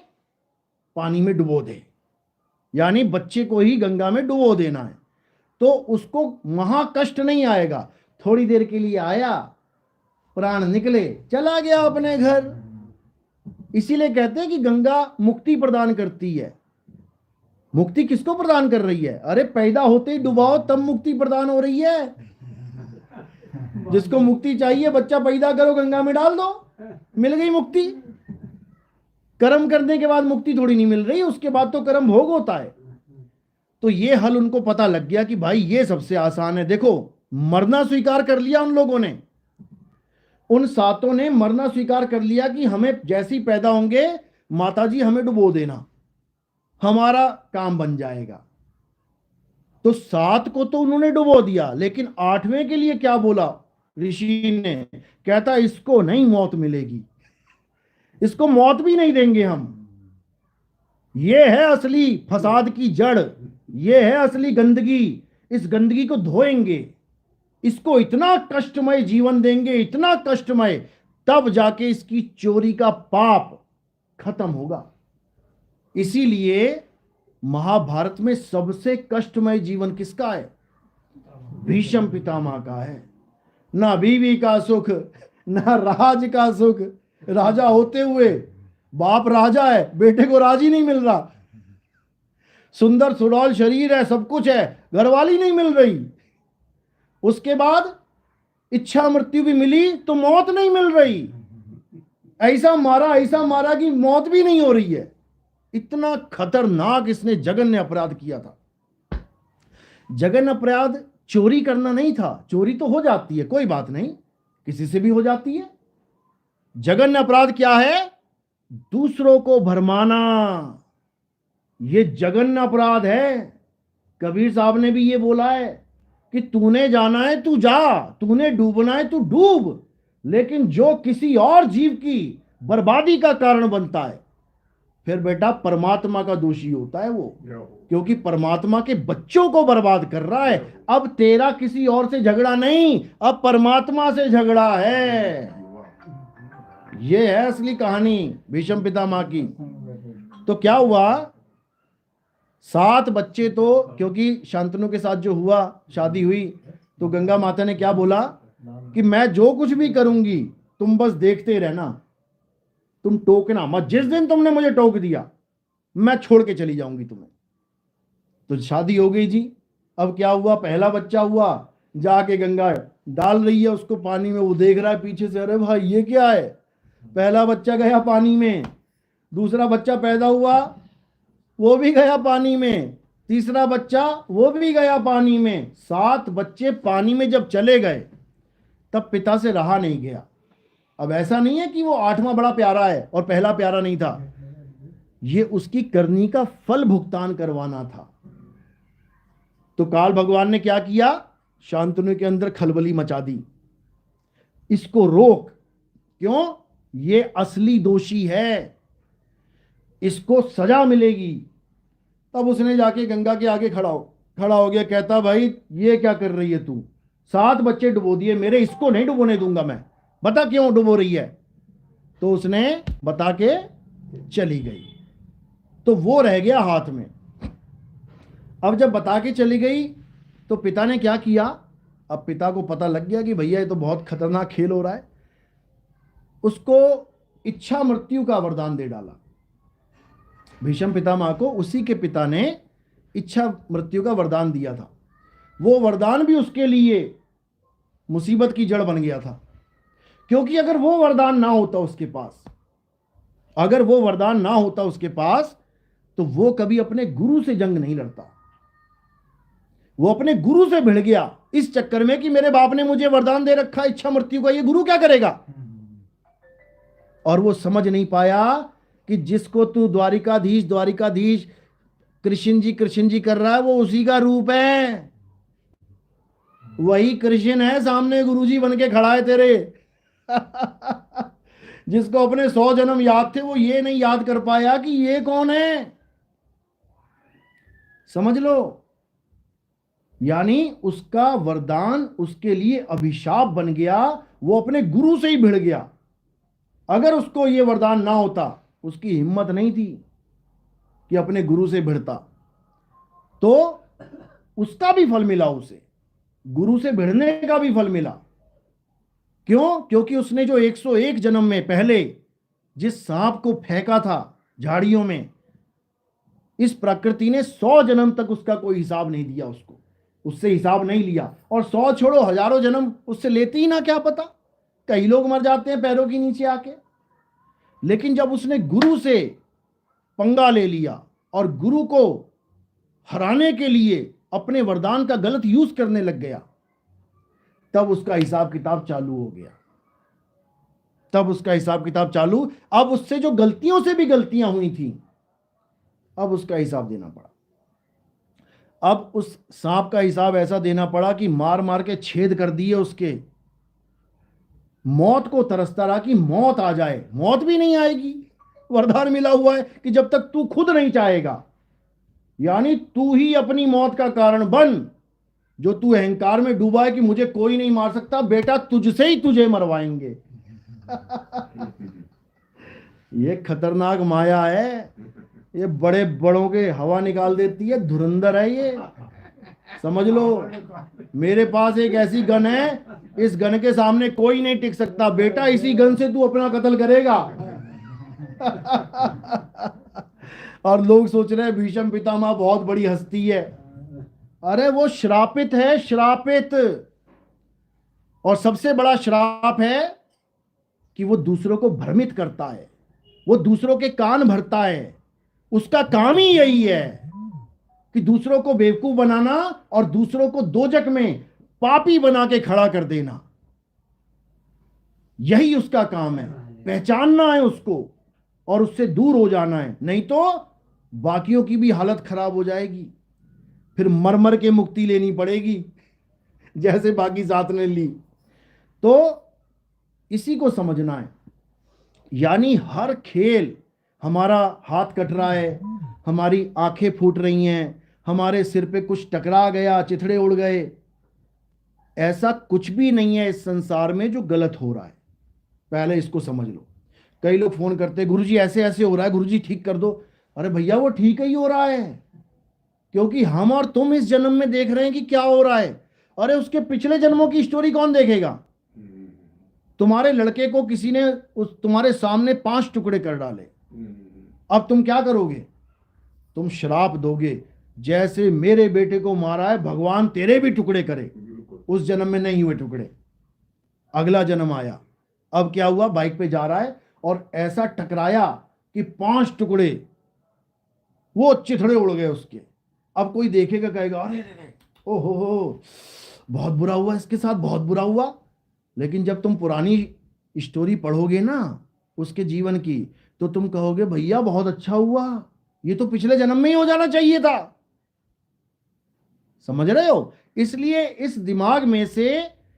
पानी में डुबो दे, यानी बच्चे को ही गंगा में डुबो देना है, तो उसको महाकष्ट नहीं आएगा। थोड़ी देर के लिए आया, प्राण निकले, चला गया अपने घर। इसीलिए कहते हैं कि गंगा मुक्ति प्रदान करती है। मुक्ति किसको प्रदान कर रही है, अरे पैदा होते ही डुबाओ तब मुक्ति प्रदान हो रही है। जिसको मुक्ति चाहिए, बच्चा पैदा करो, गंगा में डाल दो, मिल गई मुक्ति। कर्म करने के बाद मुक्ति थोड़ी नहीं मिल रही, उसके बाद तो कर्म भोग होता है। तो ये हल उनको पता लग गया कि भाई ये सबसे आसान है। देखो, मरना स्वीकार कर लिया उन लोगों ने, उन 7 ने मरना स्वीकार कर लिया कि हमें जैसे ही पैदा होंगे माताजी हमें डुबो देना, हमारा काम बन जाएगा। तो 7 को तो उन्होंने डुबो दिया, लेकिन 8वें के लिए क्या बोला ऋषि ने, कहता इसको नहीं मौत मिलेगी, इसको मौत भी नहीं देंगे हम। ये है असली फसाद की जड़, ये है असली गंदगी, इस गंदगी को धोएंगे, इसको इतना कष्टमय जीवन देंगे, इतना कष्टमय, तब जाके इसकी चोरी का पाप खत्म होगा। इसीलिए महाभारत में सबसे कष्टमय जीवन किसका है, भीष्म पितामह का है। ना बीवी का सुख, ना राज का सुख, राजा होते हुए बाप राजा है, बेटे को राज ही नहीं मिल रहा। सुंदर सुडौल शरीर है, सब कुछ है, घरवाली नहीं मिल रही। उसके बाद इच्छा मृत्यु भी मिली तो मौत नहीं मिल रही। ऐसा मारा कि मौत भी नहीं हो रही है। इतना खतरनाक इसने जघन्य अपराध किया था। जघन्य अपराध चोरी करना नहीं था, चोरी तो हो जाती है, कोई बात नहीं, किसी से भी हो जाती है। जघन्य अपराध क्या है, दूसरों को भरमाना, ये जघन्य अपराध है। कबीर साहब ने भी ये बोला है कि तूने जाना है तू जा, तूने डूबना है तू डूब, लेकिन जो किसी और जीव की बर्बादी का कारण बनता है, फिर बेटा परमात्मा का दोषी होता है वो, क्योंकि परमात्मा के बच्चों को बर्बाद कर रहा है। अब तेरा किसी और से झगड़ा नहीं, अब परमात्मा से झगड़ा है। ये है असली कहानी भीष्म पितामह की। तो क्या हुआ, 7 बच्चे तो, क्योंकि शांतनु के साथ जो हुआ, शादी हुई, तो गंगा माता ने क्या बोला कि मैं जो कुछ भी करूंगी तुम बस देखते रहना, तुम टोकना मत। जिस दिन तुमने मुझे टोक दिया मैं छोड़ के चली जाऊंगी तुम्हें। तो शादी हो गई जी। अब क्या हुआ, पहला बच्चा हुआ, जाके गंगा डाल रही है उसको पानी में, वो देख रहा है पीछे से, अरे भाई ये क्या है, पहला बच्चा गया पानी में, दूसरा बच्चा पैदा हुआ वो भी गया पानी में, तीसरा बच्चा वो भी गया पानी में, 7 बच्चे पानी में जब चले गए तब पिता से रहा नहीं गया। अब ऐसा नहीं है कि वो 8वां बड़ा प्यारा है और पहला प्यारा नहीं था, ये उसकी करनी का फल भुगतान करवाना था। तो काल भगवान ने क्या किया, शांतनु के अंदर खलबली मचा दी, इसको रोक, क्यों, ये असली दोषी है, इसको सजा मिलेगी। तब उसने जाके गंगा के आगे खड़ा हो गया, कहता भाई ये क्या कर रही है तू, 7 बच्चे डुबो दिए मेरे, इसको नहीं डुबोने दूंगा मैं, बता क्यों डुबो रही है। तो उसने बता के चली गई, तो वो रह गया हाथ में। अब जब बता के चली गई तो पिता ने क्या किया, अब पिता को पता लग गया कि भैया ये तो बहुत खतरनाक खेल हो रहा है, उसको इच्छा मृत्यु का वरदान दे डाला। भीष्म पितामह को उसी के पिता ने इच्छा मृत्यु का वरदान दिया था। वो वरदान भी उसके लिए मुसीबत की जड़ बन गया था, क्योंकि अगर वो वरदान ना होता उसके पास, अगर वो वरदान ना होता उसके पास, तो वो कभी अपने गुरु से जंग नहीं लड़ता। वो अपने गुरु से भिड़ गया इस चक्कर में कि मेरे बाप ने मुझे वरदान दे रखा इच्छा मृत्यु का, ये गुरु क्या करेगा। और वो समझ नहीं पाया कि जिसको तू द्वारिकाधीश द्वारिकाधीश कृष्ण जी कर रहा है, वो उसी का रूप है, वही कृष्ण है, सामने गुरुजी बन के खड़ा है तेरे। जिसको अपने 100 जन्म याद थे, वो ये नहीं याद कर पाया कि ये कौन है। समझ लो, यानी उसका वरदान उसके लिए अभिशाप बन गया, वो अपने गुरु से ही भिड़ गया। अगर उसको ये वरदान ना होता, उसकी हिम्मत नहीं थी कि अपने गुरु से भिड़ता, तो उसका भी फल मिला, उसे गुरु से भिड़ने का भी फल मिला। क्यों, क्योंकि उसने जो 101 जन्म में पहले जिस सांप को फेंका था झाड़ियों में, इस प्रकृति ने 100 जन्म तक उसका कोई हिसाब नहीं दिया, उसको उससे हिसाब नहीं लिया। और 100 छोड़ो, हजारों जन्म उससे लेती ही ना, क्या पता, कई लोग मर जाते हैं पैरों के नीचे आके। लेकिन जब उसने गुरु से पंगा ले लिया और गुरु को हराने के लिए अपने वरदान का गलत यूज करने लग गया, तब उसका हिसाब किताब चालू हो गया, तब उसका हिसाब किताब चालू। अब उससे जो गलतियों से भी गलतियां हुई थी, अब उसका हिसाब देना पड़ा। अब उस सांप का हिसाब ऐसा देना पड़ा कि मार मार के छेद कर दिए उसके, मौत को तरसता रहा कि मौत आ जाए, मौत भी नहीं आएगी। वरदान मिला हुआ है कि जब तक तू खुद नहीं चाहेगा, यानी तू ही अपनी मौत का कारण बन, जो तू अहंकार में डूबा है कि मुझे कोई नहीं मार सकता, बेटा तुझसे ही तुझे मरवाएंगे। ये खतरनाक माया है, ये बड़े बड़ों के हवा निकाल देती है, धुरंधर है ये, समझ लो। मेरे पास एक ऐसी गन है, इस गन के सामने कोई नहीं टिक सकता, बेटा इसी गन से तू अपना कत्ल करेगा। और लोग सोच रहे हैं भीष्म पितामह बहुत बड़ी हस्ती है, अरे वो श्रापित है, श्रापित। और सबसे बड़ा श्राप है कि वो दूसरों को भ्रमित करता है, वो दूसरों के कान भरता है, उसका काम ही यही है कि दूसरों को बेवकूफ बनाना और दूसरों को दोजक में पापी बना के खड़ा कर देना, यही उसका काम है। पहचानना है उसको और उससे दूर हो जाना है, नहीं तो बाकियों की भी हालत खराब हो जाएगी, फिर मर मर के मुक्ति लेनी पड़ेगी जैसे बाकी साथ ने ली। तो इसी को समझना है, यानी हर खेल, हमारा हाथ कट रहा है, हमारी आंखें फूट रही हैं, हमारे सिर पे कुछ टकरा गया, चिथड़े उड़ गए, ऐसा कुछ भी नहीं है इस संसार में जो गलत हो रहा है। पहले इसको समझ लो। कई लोग फोन करते हैं, गुरुजी ऐसे ऐसे हो रहा है, गुरुजी ठीक कर दो। अरे भैया वो ठीक ही हो रहा है, क्योंकि हम और तुम इस जन्म में देख रहे हैं कि क्या हो रहा है। अरे उसके पिछले जन्मों की स्टोरी कौन देखेगा। तुम्हारे लड़के को किसी ने तुम्हारे सामने 5 टुकड़े कर डाले, अब तुम क्या करोगे। तुम श्राप दोगे, जैसे मेरे बेटे को मारा है भगवान तेरे भी टुकड़े करे। उस जन्म में नहीं हुए टुकड़े, अगला जन्म आया। अब क्या हुआ, बाइक पे जा रहा है और ऐसा टकराया कि 5 टुकड़े, वो चिथड़े उड़ गए उसके। अब कोई देखेगा कहेगा अरे रे, ओहो बहुत बुरा हुआ इसके साथ, बहुत बुरा हुआ। लेकिन जब तुम पुरानी स्टोरी पढ़ोगे ना उसके जीवन की, तो तुम कहोगे भैया बहुत अच्छा हुआ, ये तो पिछले जन्म में ही हो जाना चाहिए था। समझ रहे हो? इसलिए इस दिमाग में से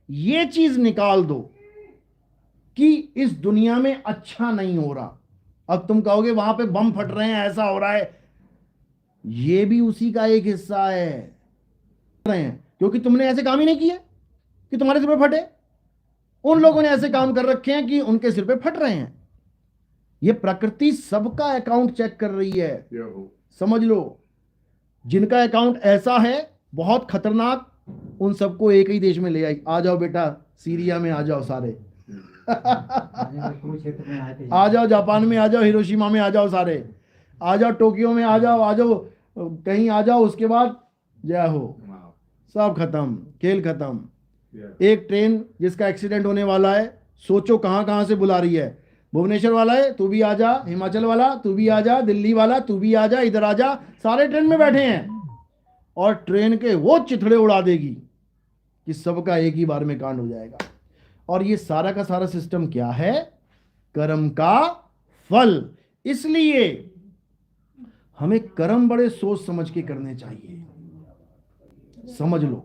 ये चीज निकाल दो कि इस दुनिया में अच्छा नहीं हो रहा। अब तुम कहोगे वहां पे बम फट रहे हैं, ऐसा हो रहा है, ये भी उसी का एक हिस्सा है। क्योंकि तुमने ऐसे काम ही नहीं किए कि तुम्हारे सिर पे फटे। उन लोगों ने ऐसे काम कर रखे हैं कि उनके सिर पे फट रहे हैं। ये प्रकृति सबका अकाउंट चेक कर रही है, समझ लो। जिनका अकाउंट ऐसा है बहुत खतरनाक, उन सबको एक ही देश में ले आई। आ जाओ बेटा, सीरिया में आ जाओ सारे। आ जाओ जापान में, आ जाओ हिरोशिमा में, आ जाओ सारे, आ जाओ टोक्यो में, आ जाओ कहीं आ जाओ। उसके बाद जय हो, सब खत्म, खेल खत्म। एक ट्रेन जिसका एक्सीडेंट होने वाला है, सोचो कहां कहां से बुला रही है। भुवनेश्वर वाला है तू भी आ जा, हिमाचल वाला तू भी आ जा, दिल्ली वाला तू भी आ जा, इधर आ जा, सारे ट्रेन में बैठे हैं। और ट्रेन के वो चिथड़े उड़ा देगी कि सबका एक ही बार में कांड हो जाएगा। और ये सारा का सारा सिस्टम क्या है? कर्म का फल। इसलिए हमें कर्म बड़े सोच समझ के करने चाहिए। समझ लो,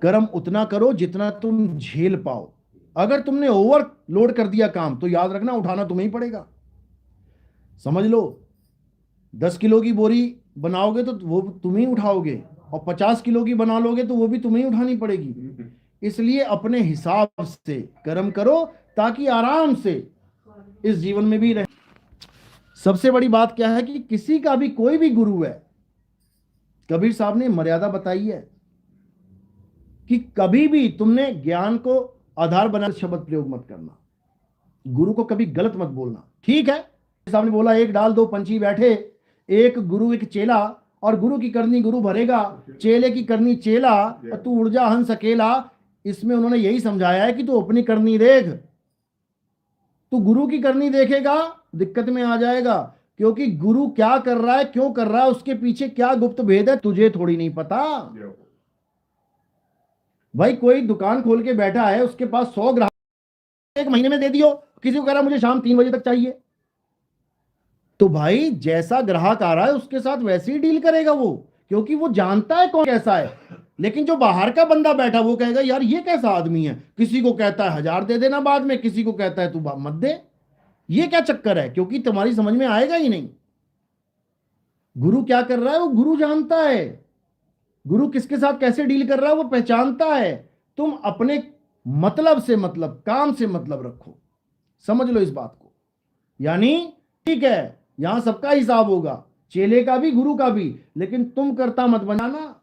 कर्म उतना करो जितना तुम झेल पाओ। अगर तुमने ओवरलोड कर दिया काम, तो याद रखना उठाना तुम्हें ही पड़ेगा। समझ लो, 10 किलो की बोरी बनाओगे तो वो तुम ही उठाओगे, और 50 किलो की बना लोगे तो वो भी तुम्हें ही उठानी पड़ेगी। इसलिए अपने हिसाब से कर्म करो ताकि आराम से इस जीवन में भी रहे। सबसे बड़ी बात क्या है कि किसी का भी कोई भी गुरु है, कबीर साहब ने मर्यादा बताई है कि कभी भी तुमने ज्ञान को आधार बना शब्द प्रयोग मत करना, गुरु को कभी गलत मत बोलना। ठीक है, साहब ने बोला एक डाल दो पंछी बैठे, एक गुरु एक चेला, और गुरु की करनी गुरु भरेगा, चेले की करनी चेला, और तू उड़ जा हंस अकेला। इसमें उन्होंने यही समझाया है कि तू अपनी करनी देख। तू गुरु की करनी देखेगा दिक्कत में आ जाएगा, क्योंकि गुरु क्या कर रहा है, क्यों कर रहा है, उसके पीछे क्या गुप्त भेद है तुझे थोड़ी नहीं पता। भाई कोई दुकान खोल के बैठा है, उसके पास 100 ग्राहक, एक महीने में दे दियो, किसी को कह रहा मुझे शाम 3 बजे तक चाहिए, तो भाई जैसा ग्राहक आ रहा है उसके साथ वैसे ही डील करेगा वो, क्योंकि वो जानता है कौन कैसा है। लेकिन जो बाहर का बंदा बैठा वो कहेगा यार ये कैसा आदमी है, किसी को कहता है 1000 दे देना बाद में, किसी को कहता है तू मत दे, ये क्या चक्कर है, क्योंकि तुम्हारी समझ में आएगा ही नहीं। गुरु क्या कर रहा है वो गुरु जानता है, गुरु किसके साथ कैसे डील कर रहा है वो पहचानता है। तुम अपने मतलब से मतलब, काम से मतलब रखो, समझ लो इस बात को। यानी ठीक है यहां सबका हिसाब होगा, चेले का भी गुरु का भी, लेकिन तुम करता मत बनाना,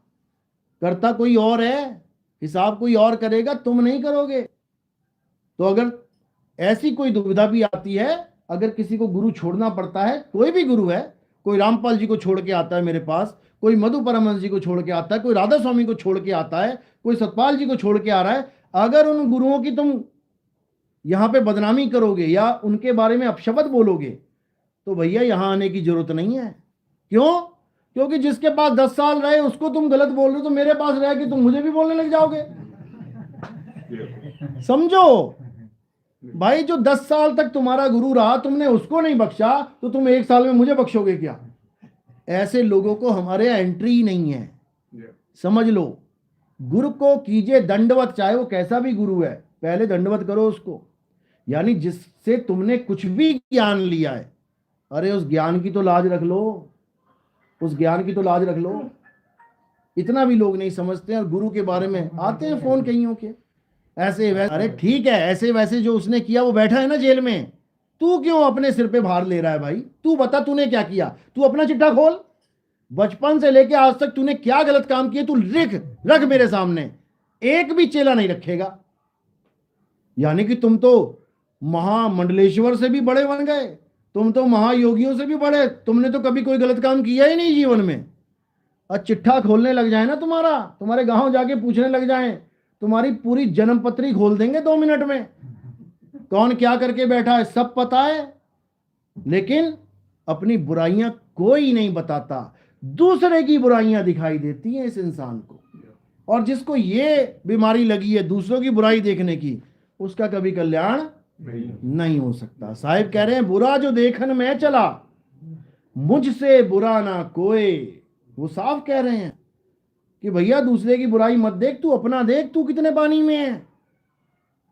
करता कोई और है, हिसाब कोई और करेगा, तुम नहीं करोगे। तो अगर ऐसी कोई दुविधा भी आती है, अगर किसी को गुरु छोड़ना पड़ता है, कोई भी गुरु है, कोई रामपाल जी को छोड़ के आता है मेरे पास, कोई मधु परमहंस जी को छोड़ के आता है, कोई राधा स्वामी को छोड़ के आता है, कोई सतपाल जी को छोड़ के आ रहा है, अगर उन गुरुओं की तुम यहां पे बदनामी करोगे या उनके बारे में अपशब्द बोलोगे, तो भैया यहां आने की जरूरत नहीं है। क्यों? क्योंकि जिसके पास 10 साल रहे उसको तुम गलत बोल रहे हो, तो मेरे पास रह के तुम मुझे भी बोलने लग जाओगे। समझो भाई, जो 10 साल तक तुम्हारा गुरु रहा, तुमने उसको नहीं बख्शा, तो तुम 1 साल में मुझे बख्शोगे क्या? ऐसे लोगों को हमारे एंट्री ही नहीं है, समझ लो। गुरु को कीजिए दंडवत, चाहे वो कैसा भी गुरु है, पहले दंडवत करो उसको। यानी जिससे तुमने कुछ भी ज्ञान लिया है, अरे उस ज्ञान की तो लाज रख लो, उस ज्ञान की तो लाज रख लो। इतना भी लोग नहीं समझते हैं, और गुरु के बारे में आते हैं फोन कईयों के ऐसे वैसे। अरे ठीक है, ऐसे वैसे जो उसने किया, वो बैठा है ना जेल में, तू क्यों अपने सिर पे भार ले रहा है भाई? तू बता तूने क्या किया, तू अपना चिट्ठा खोल, बचपन से लेके आज तक तूने क्या गलत काम किए, तू रख मेरे सामने, एक भी चेला नहीं रखेगा। यानी कि तुम तो महामंडलेश्वर से भी बड़े बन गए, तुम तो महायोगियों से भी बड़े, तुमने तो कभी कोई गलत काम किया ही नहीं जीवन में। और चिट्ठा खोलने लग जाए ना तुम्हारा, तुम्हारे गांव जाके पूछने लग जाए, तुम्हारी पूरी जन्म पत्री खोल देंगे 2 मिनट में। कौन क्या करके बैठा है सब पता है, लेकिन अपनी बुराइयां कोई नहीं बताता। दूसरे की बुराइयां दिखाई देती हैं इस इंसान को। और जिसको ये बीमारी लगी है दूसरों की बुराई देखने की, उसका कभी कल्याण नहीं हो सकता। साहिब कह रहे हैं बुरा जो देखन में चला, मुझसे बुरा ना कोई। वो साफ कह रहे हैं कि भैया दूसरे की बुराई मत देख, तू अपना देख, तू कितने पानी में है।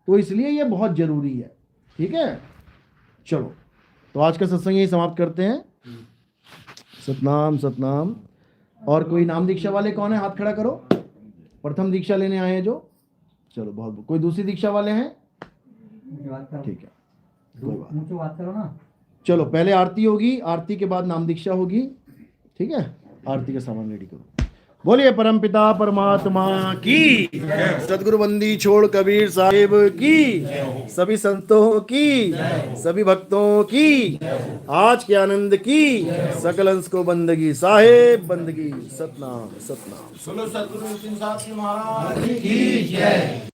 तो इसलिए ये बहुत जरूरी है। ठीक है, चलो तो आज का सत्संग यही समाप्त करते हैं। सतनाम सतनाम। और कोई नाम दीक्षा वाले कौन है, हाथ खड़ा करो। प्रथम दीक्षा लेने आए हैं जो, चलो बहुत। कोई दूसरी दीक्षा वाले हैं? ठीक है, कोई बात करो ना। चलो पहले आरती होगी, आरती के बाद नाम दीक्षा होगी। ठीक है, आरती का सामान रेडी करो। बोलिए परमपिता परमात्मा की, सदगुरु बंदी छोड़ कबीर साहिब की, सभी संतों की, सभी भक्तों की, आज के आनंद की, सकल अंश को बंदगी साहिब बंदगी। सतनाम सतनाम। बोलो सतगुरु सिंह साहब जी महाराज की जय।